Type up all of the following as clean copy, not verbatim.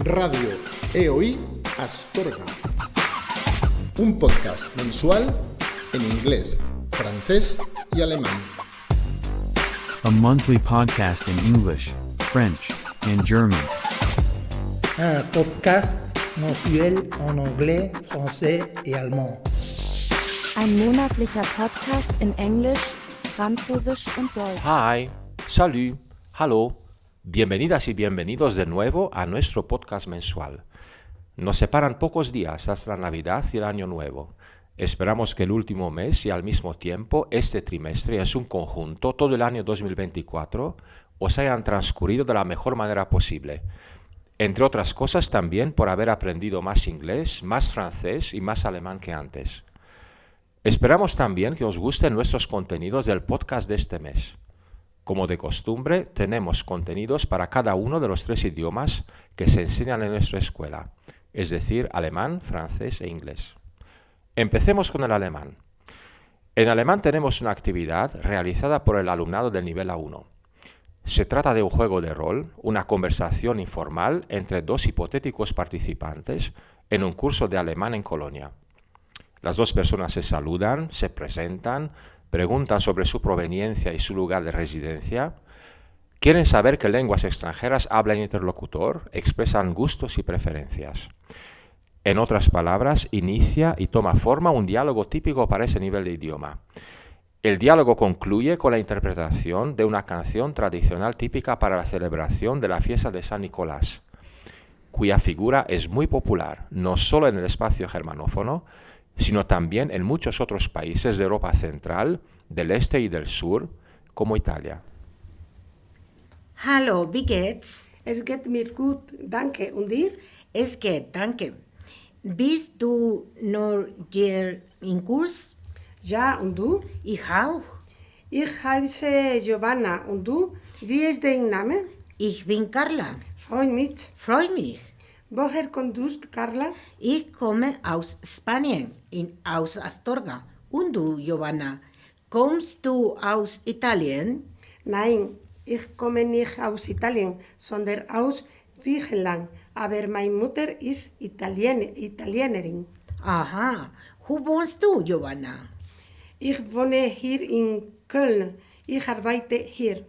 Radio EOI Astorga. Un podcast mensual en inglés, francés y alemán. A monthly podcast in English, French, and German. Un podcast mensuel en anglais, français et allemand. Ein monatlicher Podcast in Englisch, Französisch und Deutsch. Hi, salut, hallo. Bienvenidas y bienvenidos de nuevo a nuestro podcast mensual. Nos separan pocos días hasta la Navidad y el Año Nuevo. Esperamos que el último mes y al mismo tiempo este trimestre en su conjunto, todo el año 2024, os hayan transcurrido de la mejor manera posible. Entre otras cosas también por haber aprendido más inglés, más francés y más alemán que antes. Esperamos también que os gusten nuestros contenidos del podcast de este mes. Como de costumbre, tenemos contenidos para cada uno de los 3 idiomas que se enseñan en nuestra escuela, es decir, alemán, francés e inglés. Empecemos con el alemán. En alemán tenemos una actividad realizada por el alumnado del nivel A1. Se trata de un juego de rol, una conversación informal entre 2 hipotéticos participantes en un curso de alemán en Colonia. Las 2 personas se saludan, se presentan, preguntan sobre su proveniencia y su lugar de residencia, quieren saber qué lenguas extranjeras habla el interlocutor, expresan gustos y preferencias. En otras palabras, inicia y toma forma un diálogo típico para ese nivel de idioma. El diálogo concluye con la interpretación de una canción tradicional típica para la celebración de la fiesta de San Nicolás, cuya figura es muy popular, no solo en el espacio germanófono, sino también en muchos otros países de Europa Central, del Este y del Sur, como Italia. Hallo, wie geht's? Es geht mir gut, danke. Und dir? Es geht, danke. Bist du nur hier im Kurs? Ja, und du? Ich auch. Ich heiße Giovanna. Und du? Wie ist dein Name? Ich bin Carla. Freut mich. Woher kommst du, Carla? Ich komme aus Spanien, aus Astorga. Und du, Giovanna, kommst du aus Italien? Nein, ich komme nicht aus Italien, sondern aus Griechenland. Aber meine Mutter ist Italienerin. Aha. Wo wohnst du, Giovanna? Ich wohne hier in Köln. Ich arbeite hier.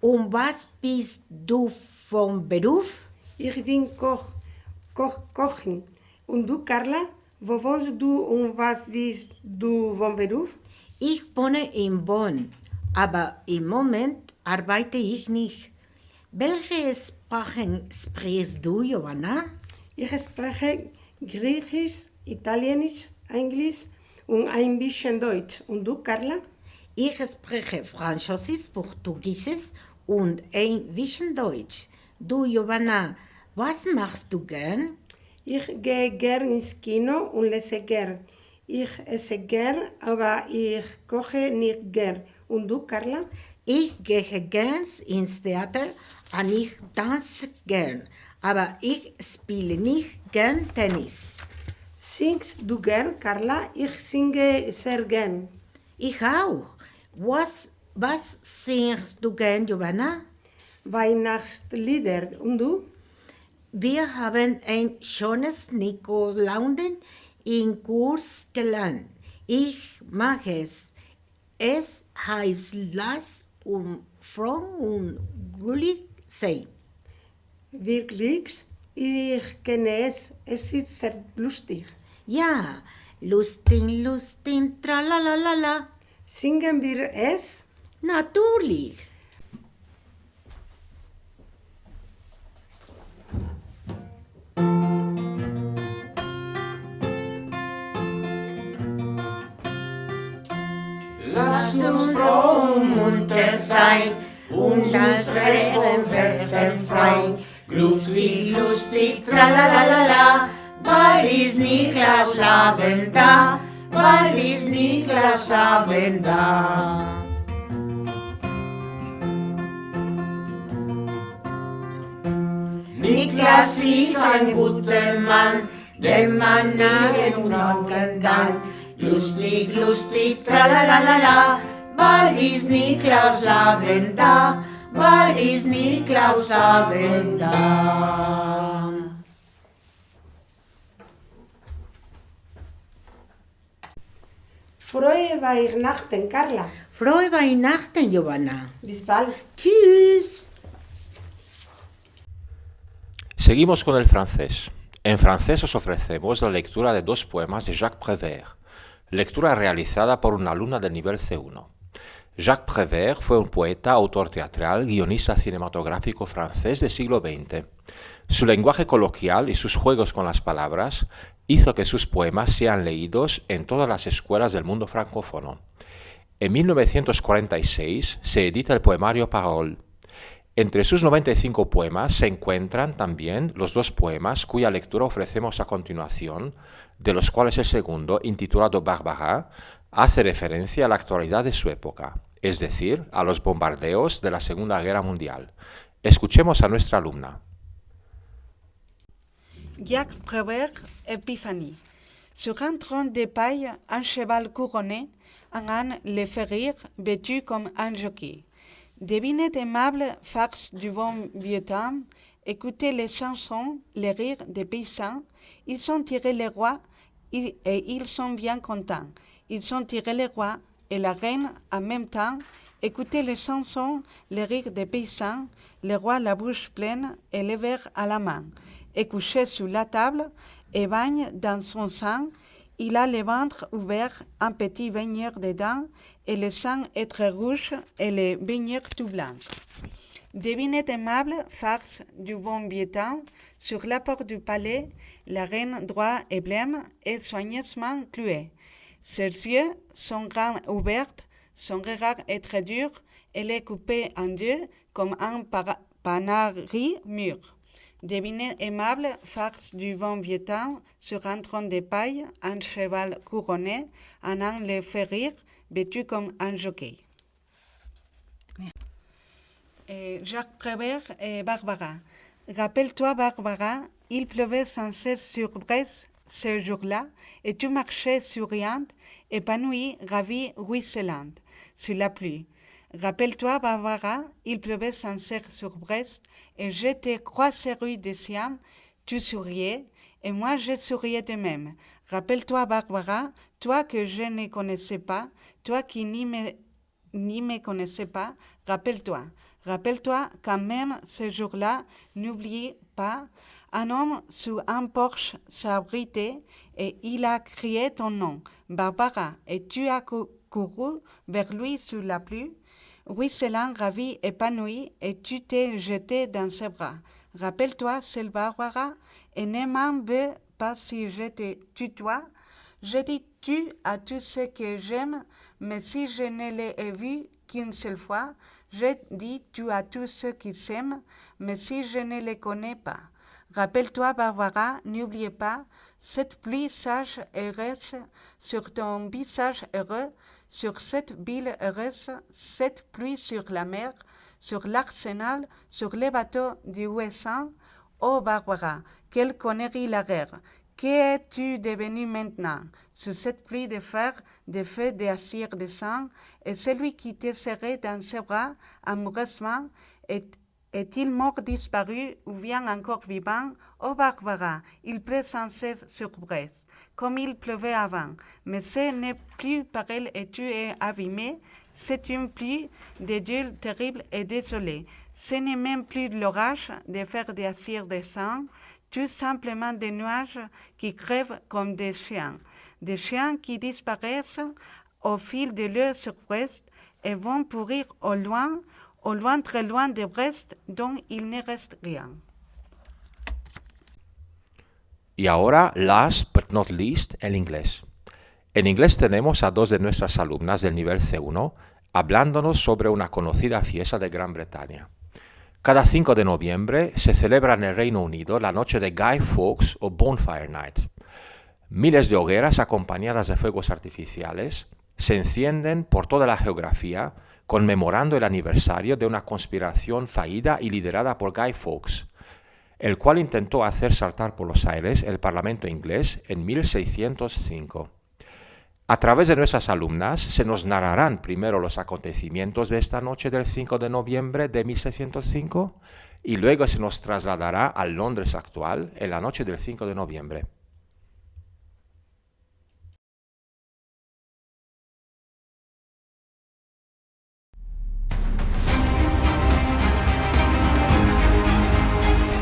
Und was bist du vom Beruf? Ich bin Kochin. Und du, Carla? Wo wohnst du und was bist du vom Beruf? Ich wohne in Bonn, aber im Moment arbeite ich nicht. Welche Sprachen sprichst du, Giovanna? Ich spreche Griechisch, Italienisch, Englisch und ein bisschen Deutsch. Und du, Carla? Ich spreche Französisch, Portugiesisch und ein bisschen Deutsch. Du, Giovanna, was machst du gern? Ich gehe gern ins Kino und lese gern. Ich esse gern, aber ich koche nicht gern. Und du, Carla? Ich gehe gern ins Theater und ich tanze gern. Aber ich spiele nicht gern Tennis. Singst du gern, Carla? Ich singe sehr gern. Ich auch. Was singst du gern, Giovanna? Weihnachtslieder. Und du? Wir haben ein schönes Nikolauden im Kurs gelernt. Ich mag es. Es heißt Lass und froh und glücklich sein. Wirklich? Ich kenne es. Es ist sehr lustig. Ja, lustig, tralalala. Singen wir es? Natürlich. Lasst uns froh und munter sein und unsere Herzen freuen. Lustig, tralalala, bald ist Nikolausabend da, bald ist Nikolausabend da. Niklas ist ein guter Mann, dem man nirgends glauben kann. Lustig, tralalala, bald ist Nikolausabend da, bald ist Nikolausabend da. Frohe Weihnachten, Carla. Frohe Weihnachten, Giovanna. Bis bald. Tschüss. Seguimos con el francés. En francés os ofrecemos la lectura de 2 poemas de Jacques Prévert, lectura realizada por una alumna del nivel C1. Jacques Prévert fue un poeta, autor teatral, guionista cinematográfico francés del siglo XX. Su lenguaje coloquial y sus juegos con las palabras hizo que sus poemas sean leídos en todas las escuelas del mundo francófono. En 1946 se edita el poemario Parole. Entre sus 95 poemas se encuentran también los 2 poemas cuya lectura ofrecemos a continuación, de los cuales el segundo, intitulado Barbara, hace referencia a la actualidad de su época, es decir, a los bombardeos de la Segunda Guerra Mundial. Escuchemos a nuestra alumna. Jacques Prévert, Épiphanie. Sur un trône de paille, un cheval couronné, un âne le fait rire, vêtu comme un jockey. Devinez aimable farce du bon vieux temps, écoutez les chansons, les rires des paysans. Ils ont tiré les rois et ils sont bien contents. Ils ont tiré les rois et la reine en même temps. Écoutez les chansons, les rires des paysans. Le roi la bouche pleine et le verre à la main. Est couché sous la table et baigne dans son sang. Il a le ventre ouvert, un petit baigneur dedans, et le sang est très rouge et le baigneur tout blanc. Devinez aimable farce du bon vieux temps, sur la porte du palais, la reine droit et blême est soigneusement clouée. Ses yeux sont grands ouverts, son regard est très dur, elle est coupée en 2 comme un panari mûr. Devinez aimable farce du bon vieux temps, sur un trône de paille, un cheval couronné, un âne le fait rire, vêtu comme un jockey. Jacques Prévert et Barbara. Rappelle-toi, Barbara, il pleuvait sans cesse sur Brest ce jour-là, et tu marchais souriante, épanouie, ravie, ruisselante, sous la pluie. Rappelle-toi, Barbara, il pleuvait sans cesse sur Brest, et je t'ai croisé rue des Siam, tu souriais, et moi je souriais de même. Rappelle-toi, Barbara, toi que je ne connaissais pas, toi qui ni me connaissais pas, rappelle-toi. Rappelle-toi quand même ce jour-là, n'oublie pas, un homme sous un porche s'abritait, et il a crié ton nom, Barbara, et tu as couru vers lui sous la pluie, ruisselant, ravi, épanoui, et tu t'es jeté dans ses bras. Rappelle-toi, c'est Barbara, et ne m'en veux pas si je te tutoie. Je dis tu à tous ceux que j'aime, mais si je ne l'ai vu qu'une seule fois, je dis tu à tous ceux qui s'aiment, mais si je ne les connais pas. Rappelle-toi, Barbara, n'oubliez pas, cette pluie sage et heureuse sur ton visage heureux, sur cette ville heureuse, cette pluie sur la mer, sur l'arsenal, sur les bateaux du Ouessant. Oh Barbara, quelle connerie la guerre! Qu'es-tu devenue maintenant? Sous cette pluie de fer, de feu, d'acier, de sang, et celui qui te serrait dans ses bras amoureusement, est-il mort, disparu, ou bien encore vivant? Oh Barbara, il pleut sans cesse sur Brest, comme il pleuvait avant. Mais ce n'est plus pareil et tu es abîmé. C'est une pluie de Dieu terrible et désolée. Ce n'est même plus de l'orage, de fer, d'acier, de sang, tout simplement des nuages qui crèvent comme des chiens qui disparaissent au fil de l'eau sur Brest et vont pourrir au loin, très loin de Brest, dont il ne reste rien. Y ahora, last but not least, el inglés. En inglés tenemos a 2 de nuestras alumnas del nivel C1 hablándonos sobre una conocida fiesta de Gran Bretaña. Cada 5 de noviembre se celebra en el Reino Unido la noche de Guy Fawkes o Bonfire Night. Miles de hogueras acompañadas de fuegos artificiales se encienden por toda la geografía conmemorando el aniversario de una conspiración fallida y liderada por Guy Fawkes, el cual intentó hacer saltar por los aires el Parlamento inglés en 1605. A través de nuestras alumnas se nos narrarán primero los acontecimientos de esta noche del 5 de noviembre de 1605 y luego se nos trasladará al Londres actual en la noche del 5 de noviembre.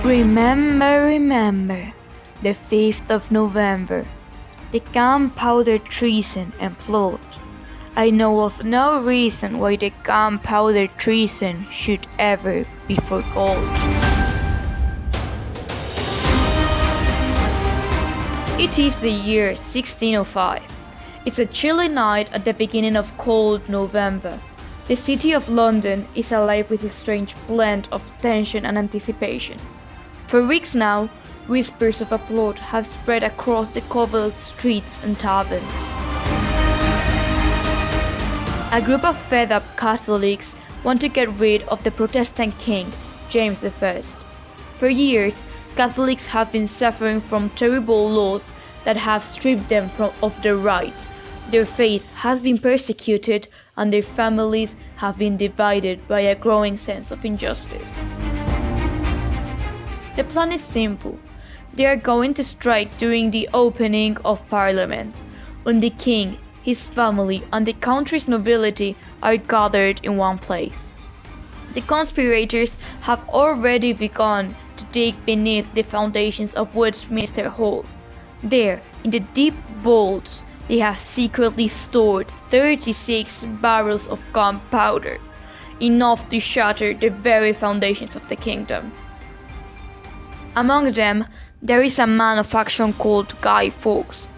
Remember, the 5th of November, the gunpowder treason and plot. I know of no reason why the gunpowder treason should ever be forgotten. It is the year 1605. It's a chilly night at the beginning of cold November. The city of London is alive with a strange blend of tension and anticipation. For weeks now, whispers of a plot have spread across the cobbled streets and taverns. A group of fed-up Catholics want to get rid of the Protestant king, James I. For years, Catholics have been suffering from terrible laws that have stripped them of their rights. Their faith has been persecuted and their families have been divided by a growing sense of injustice. The plan is simple. They are going to strike during the opening of Parliament, when the king, his family, and the country's nobility are gathered in one place. The conspirators have already begun to dig beneath the foundations of Westminster Hall. There, in the deep vaults, they have secretly stored 36 barrels of gunpowder, enough to shatter the very foundations of the kingdom. Among them, there is a man of action called Guy Fawkes.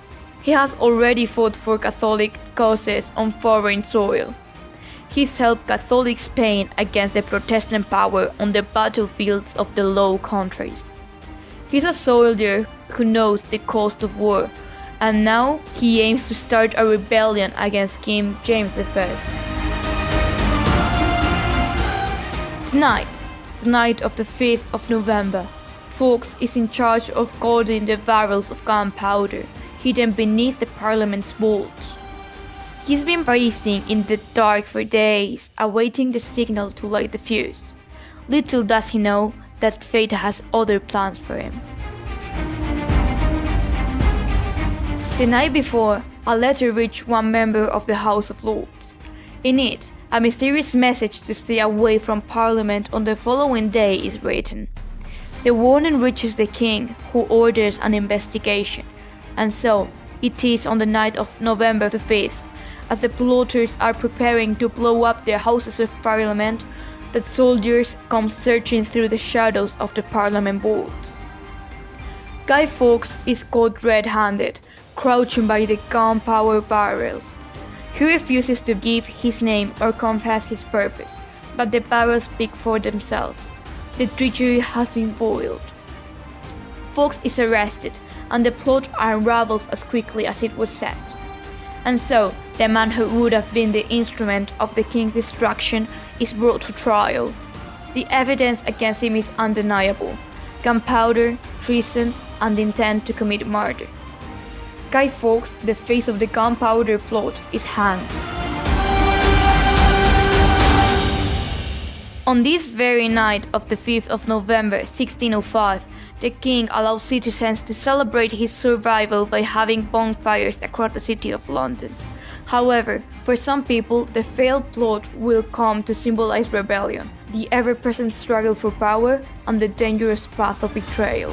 He has already fought for Catholic causes on foreign soil. He's helped Catholic Spain against the Protestant power on the battlefields of the Low Countries. He's a soldier who knows the cost of war, and now he aims to start a rebellion against King James I. Tonight, the night of the 5th of November, Fawkes is in charge of guarding the barrels of gunpowder hidden beneath the Parliament's vaults. He's been racing in the dark for days, awaiting the signal to light the fuse. Little does he know that fate has other plans for him. The night before, a letter reached one member of the House of Lords. In it, a mysterious message to stay away from Parliament on the following day is written. The warning reaches the king, who orders an investigation, and so it is on the night of November the 5th, as the plotters are preparing to blow up the Houses of Parliament, that soldiers come searching through the shadows of the Parliament vaults. Guy Fawkes is caught red-handed, crouching by the gunpowder barrels. He refuses to give his name or confess his purpose, but the barrels speak for themselves. The treachery has been foiled. Fawkes is arrested, and the plot unravels as quickly as it was set. And so, the man who would have been the instrument of the king's destruction is brought to trial. The evidence against him is undeniable: gunpowder, treason, and the intent to commit murder. Guy Fawkes, the face of the gunpowder plot, is hanged. On this very night of the 5th of November 1605, the king allowed citizens to celebrate his survival by having bonfires across the city of London. However, for some people, the failed plot will come to symbolize rebellion, the ever-present struggle for power, and the dangerous path of betrayal.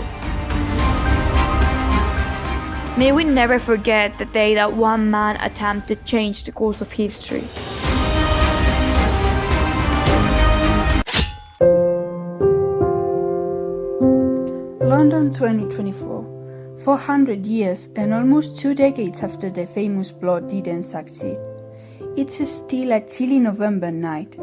May we never forget the day that one man attempted to change the course of history. London 2024, 400 years and almost 2 decades after the famous plot didn't succeed. It's still a chilly November night.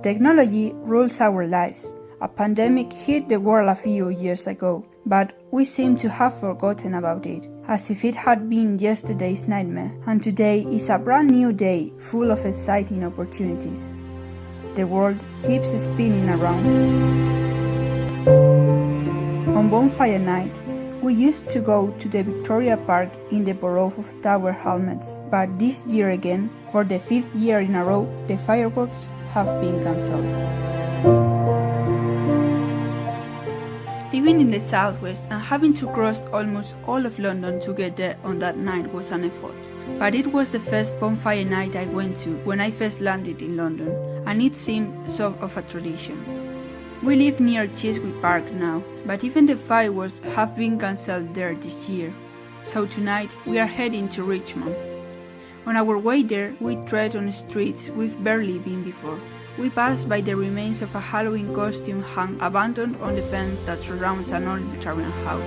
Technology rules our lives. A pandemic hit the world a few years ago, but we seem to have forgotten about it, as if it had been yesterday's nightmare, and today is a brand new day full of exciting opportunities. The world keeps spinning around. On Bonfire Night, we used to go to the Victoria Park in the borough of Tower Hamlets, but this year again, for the 5th year in a row, the fireworks have been cancelled. Living in the southwest and having to cross almost all of London to get there on that night was an effort. But it was the first bonfire night I went to when I first landed in London, and it seemed sort of a tradition. We live near Chiswick Park now, but even the fireworks have been cancelled there this year. So tonight we are heading to Richmond. On our way there, we tread on streets we've barely been before. We pass by the remains of a Halloween costume hung abandoned on the fence that surrounds an old Victorian house.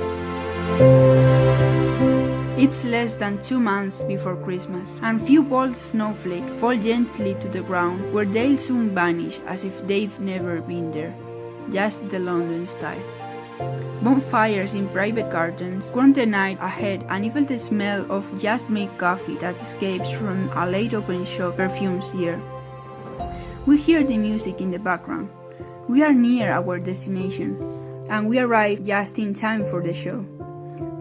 It's less than 2 months before Christmas, and few bold snowflakes fall gently to the ground, where they'll soon vanish as if they've never been there. Just the London style. Bonfires in private gardens warm the night ahead, and even the smell of just-made coffee that escapes from a late-open shop perfumes the air. We hear the music in the background. We are near our destination, and we arrive just in time for the show.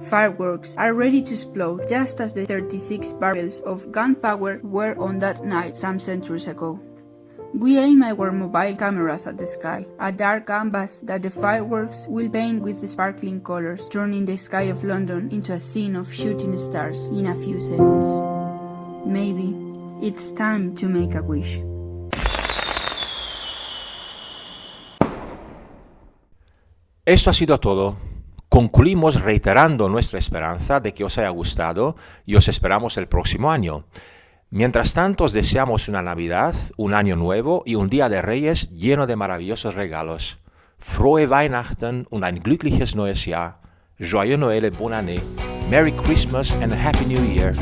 Fireworks are ready to explode just as the 36 barrels of gunpowder were on that night some centuries ago. We aim our mobile cameras at the sky, a dark canvas that the fireworks will paint with sparkling colors, turning the sky of London into a scene of shooting stars in a few seconds. Maybe it's time to make a wish. Esto ha sido todo. Concluimos reiterando nuestra esperanza de que os haya gustado y os esperamos el próximo año. Mientras tanto, os deseamos una Navidad, un Año Nuevo y un Día de Reyes lleno de maravillosos regalos. Frohe Weihnachten und ein glückliches neues Jahr. Joyeux Noël et bonne année. Merry Christmas and a Happy New Year.